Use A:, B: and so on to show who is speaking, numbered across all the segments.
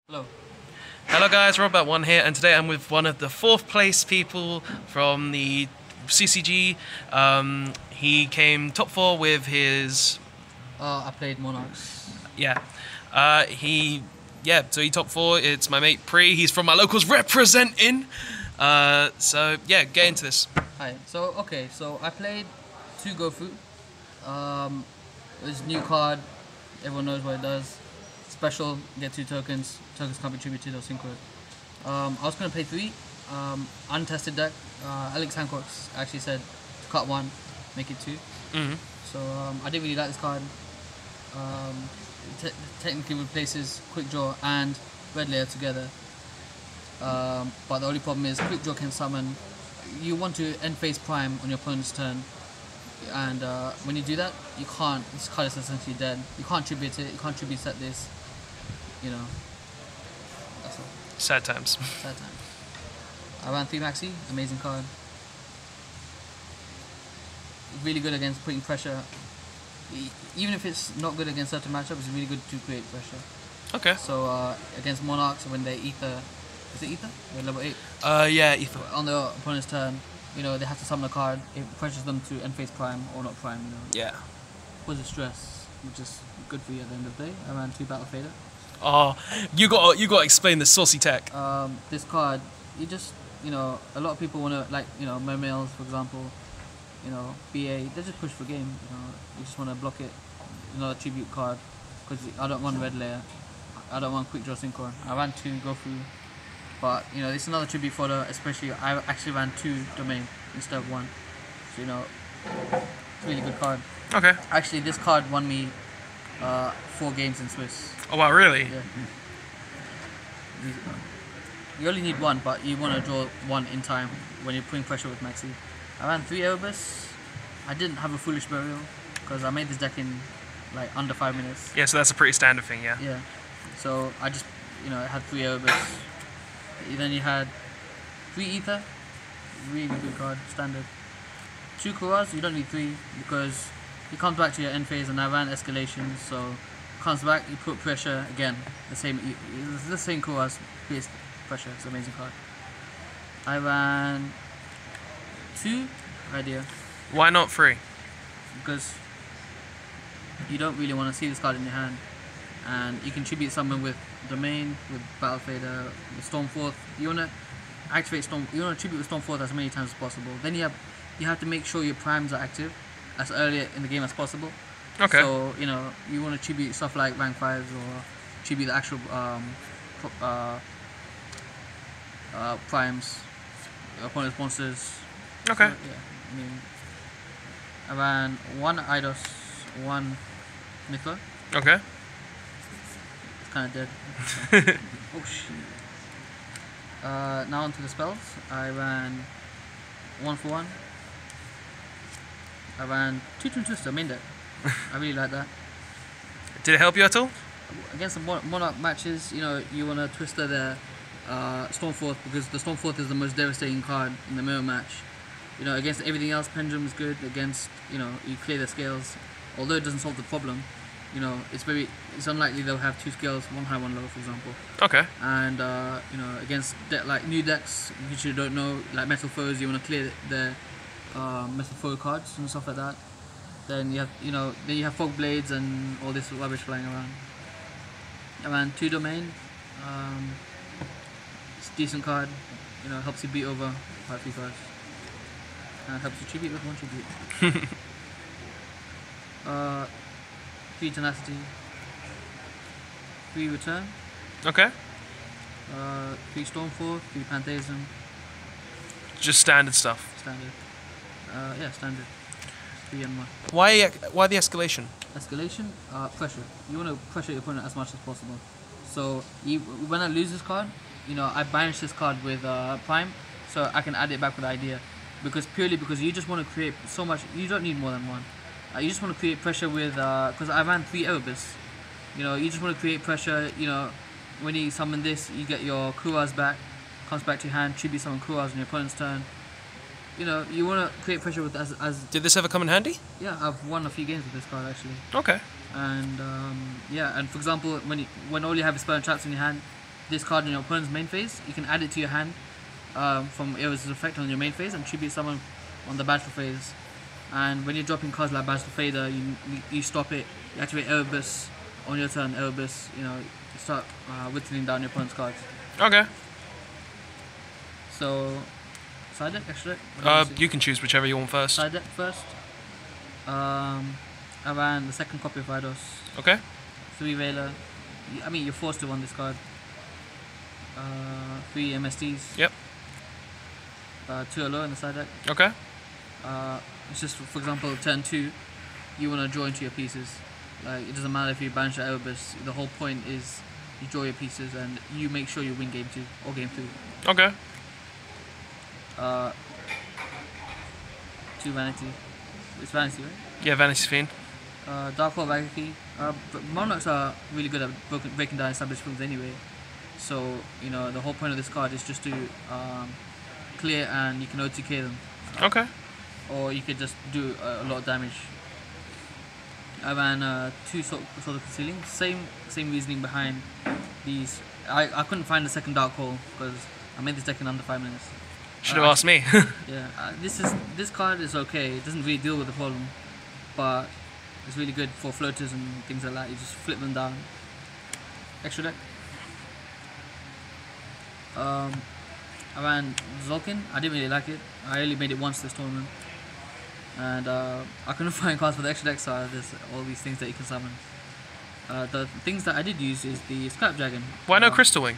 A: Hello.
B: Hello guys, Robert1 here, and today I'm with one of the 4th place people from the CCG. He came top 4 with his...
A: I played Monarchs.
B: Yeah. So he top 4. It's my mate Pri. He's from my locals representing. So yeah, get into this.
A: Hi. So I played 2 Gofu. It was new card. Everyone knows what it does. Special, get 2 tokens. Tokens can't be attributed or synchroned. I was going to play 3. Untested deck. Alex Hancock's actually said to cut 1, make it 2.
B: Mm-hmm.
A: So I didn't really like this card. Technically replaces Quick Draw and Red Layer together. But the only problem is Quick Draw can summon. You want to end phase prime on your opponent's turn, and when you do that, you can't. This card is essentially dead. You can't tribute it. You can't tribute set this. You know. That's all.
B: Sad times.
A: Sad times. I ran 3 Maxi. Amazing card. Really good against putting pressure. Even if it's not good against certain matchups, it's really good to create pressure.
B: Okay.
A: So against Monarchs, when they Ether, is it Ether? They're level 8.
B: Yeah, Ether.
A: On their opponent's turn, you know, they have to summon a card. It pressures them to end phase prime or not prime. You know.
B: Yeah.
A: Causes stress, which is good for you at the end of the day. I ran 2 Battle Fader.
B: Oh, you got to explain the saucy tech.
A: This card, you just, you know, a lot of people want to, like, you know, Mermails, for example. You know, BA, they just push for game. You know, you just want to block it. Another tribute card, because I don't want Red Layer. I don't want Quick Draw Synchro. I ran 2 Gofu, but you know, it's another tribute fodder. Especially, I actually ran 2 Domain instead of 1. So you know, it's a really good card.
B: Okay.
A: Actually, this card won me 4 games in Swiss.
B: Oh wow, really?
A: Yeah. You only need 1, but you want to draw 1 in time when you're putting pressure with Maxi. I ran 3 Erebus. I didn't have a Foolish Burial because I made this deck in like under 5 minutes.
B: Yeah, so that's a pretty standard thing, yeah.
A: Yeah. So I just, you know, I had 3 Erebus. Then you had 3 Ether. Really good card, standard. 2 Kuras, you don't need 3 because he comes back to your end phase, and I ran Escalation, so comes back, you put pressure again. The same Kuras, creates pressure. It's an amazing card. I ran 2 Idea.
B: Why not 3?
A: Because you don't really want to see this card in your hand, and you can tribute someone with Domain, with Battle Fader, with Stormforth. You want to activate Storm. You want to tribute with Stormforth as many times as possible. Then you have to make sure your primes are active as early in the game as possible.
B: Okay.
A: So you know, you want to tribute stuff like rank 5s or tribute the actual primes, opponent's monsters.
B: Okay.
A: So, yeah, I mean, I ran 1 Eidos, 1 Mithra.
B: Okay.
A: It's kind of dead. Oh shit. Now onto the spells. I ran 1 for 1. I ran 2 Twin Twister main deck. I really like that.
B: Did it help you at all?
A: Against the Monarch matches, you know, you want to Twister their Stormforth, because the Stormforth is the most devastating card in the mirror match. You know, against everything else, Pendulum is good. Against, you know, you clear the scales. Although it doesn't solve the problem, you know, it's unlikely they'll have 2 scales, 1 high, 1 low, for example.
B: Okay.
A: And you know, against like new decks, which you don't know, like Metal Foes, you want to clear their Metal Foe cards and stuff like that. Then you have, you know, then you have Fog Blades and all this rubbish flying around. I ran 2 Domain. It's a decent card. You know, helps you beat over 5 3 cards. And helps you tribute with 1 tribute. 3 Tenacity. 3 Return.
B: Okay.
A: 3 Stormforth. 3 Pantheism.
B: Just standard stuff.
A: Standard. Yeah, standard. 3 and 1.
B: Why the escalation?
A: Escalation, pressure. You want to pressure your opponent as much as possible. So when I lose this card, you know, I banish this card with Prime, so I can add it back with Idea. Purely because you just want to create so much. You don't need more than 1. You just want to create pressure with, because I ran 3 Erebus. You know, you just want to create pressure. You know, when you summon this, you get your Kuras back, comes back to your hand, tribute summon Kuras on your opponent's turn. you know, you want to create pressure with as
B: Did this ever come in handy?
A: yeah, I've won a few games with this card actually.
B: Okay.
A: And yeah, and for example, when all you have is spell and traps in your hand, this card in your opponent's main phase, you can add it to your hand from Erebus' effect on your main phase and tribute someone on the battle phase. And when you're dropping cards like Battle Fader, you stop it, you activate Erebus on your turn. Erebus, you know, you start whittling down your opponent's cards.
B: Okay.
A: So, side deck, extra deck?
B: You can choose whichever you want first.
A: Side deck first. I ran the second copy of Eidos.
B: Okay.
A: 3 Veiler. I mean, you're forced to run this card. 3 MSTs.
B: Yep.
A: 2 Alola in the side deck.
B: Okay.
A: It's just, for example, turn 2, you want to draw into your pieces. Like, it doesn't matter if you banish the Erebus, the whole point is you draw your pieces and you make sure you win game 2 or game 3.
B: Okay.
A: 2 Vanity. It's Vanity, right?
B: Yeah, Vanity Fiend.
A: Dark Hole Vagaki. Monarchs are really good at breaking down established moves anyway. So, you know, the whole point of this card is just to clear and you can OTK them.
B: Okay.
A: Or you could just do a lot of damage. I ran 2 sort of concealing. Same reasoning behind these. I couldn't find the second Dark Hole because I made this deck in under 5 minutes.
B: Should have asked me.
A: Yeah, this card is okay. It doesn't really deal with the problem, but it's really good for floaters and things like that. You just flip them down. Extra deck. I ran Zolkin. I didn't really like it. I only made it once this tournament, and I couldn't find cards for the extra deck, so there's all these things that you can summon. The things that I did use is the Scrap Dragon.
B: Why no Crystal Wing?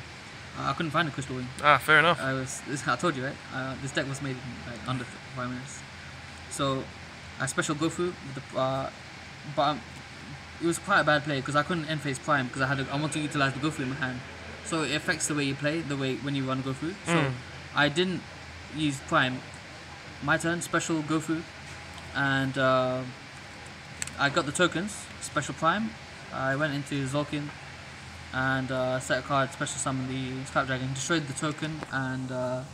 A: I couldn't find a Crystal Wing.
B: Ah, fair enough.
A: I told you, right? This deck was made in like under 5 minutes. So I special go through with the but it was quite a bad play because I couldn't end phase Prime because I want to utilize the go through in my hand. So it affects the way you play, the way when you run go through. So I didn't use Prime. My turn, special go through, and I got the tokens, special Prime. I went into Zolkin and set a card, special summon the Scrap Dragon, destroyed the token, and I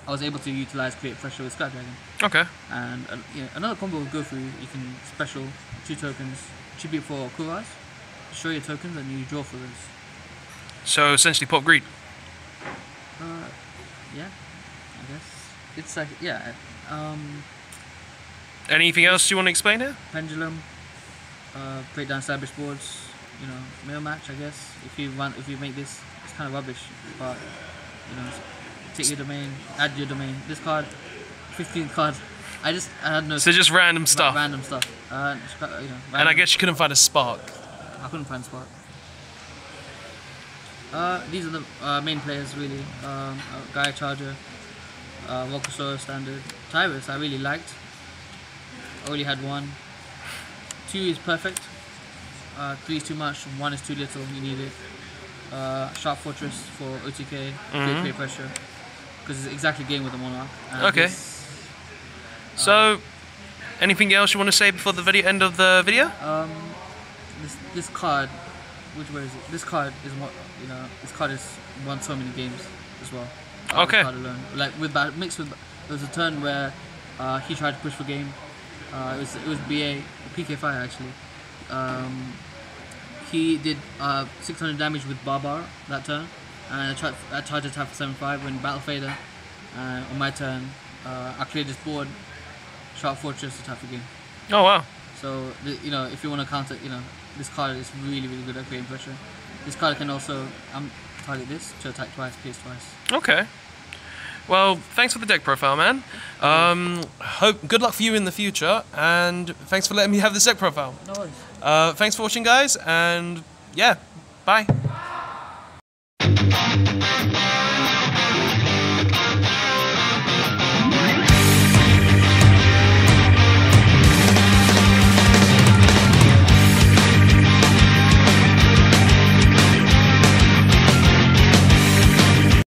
A: was able to utilize create pressure with Scrap Dragon.
B: Okay.
A: And another combo with go through, you can special 2 tokens, tribute for Kuras, destroy your tokens, and you draw for those.
B: So essentially pop greed.
A: Yeah, I guess it's like
B: Anything else you want to explain here?
A: Pendulum, break down established boards. You know, mirror match. I guess if you make this, it's kind of rubbish. But you know, take your domain, add your domain. This card, 15th card. I had no.
B: So just random stuff.
A: Random stuff. Random.
B: And I guess you couldn't find a spark.
A: I couldn't find spark. These are the main players really. Gaia Charger, Volcasaurus Standard, Tyrus. I really liked. I only had 1. 2 is perfect. 3 is too much. 1 is too little. You need it. Sharp Fortress for OTK. Create pressure. Because it's exactly game with the Monarch.
B: Okay. So, anything else you want to say before the end of the video?
A: This card. Which way is it? This card is what This card has won so many games as well.
B: Okay.
A: Card alone. Like mixed with, there was a turn where he tried to push for game. It was BA PK5 actually. He did 600 damage with Barbar that turn, and I tried to attack for 7-5 when Battle Fader. On my turn, I cleared this board, Sharp Fortress, attack for game.
B: Oh wow.
A: So if you want to counter, this card is really good at creating pressure. This card can also target this to attack twice, pierce twice.
B: Okay. Well, thanks for the deck profile, man. Good luck for you in the future, and thanks for letting me have this deck profile.
A: No worries.
B: Thanks for watching, guys, and yeah, bye.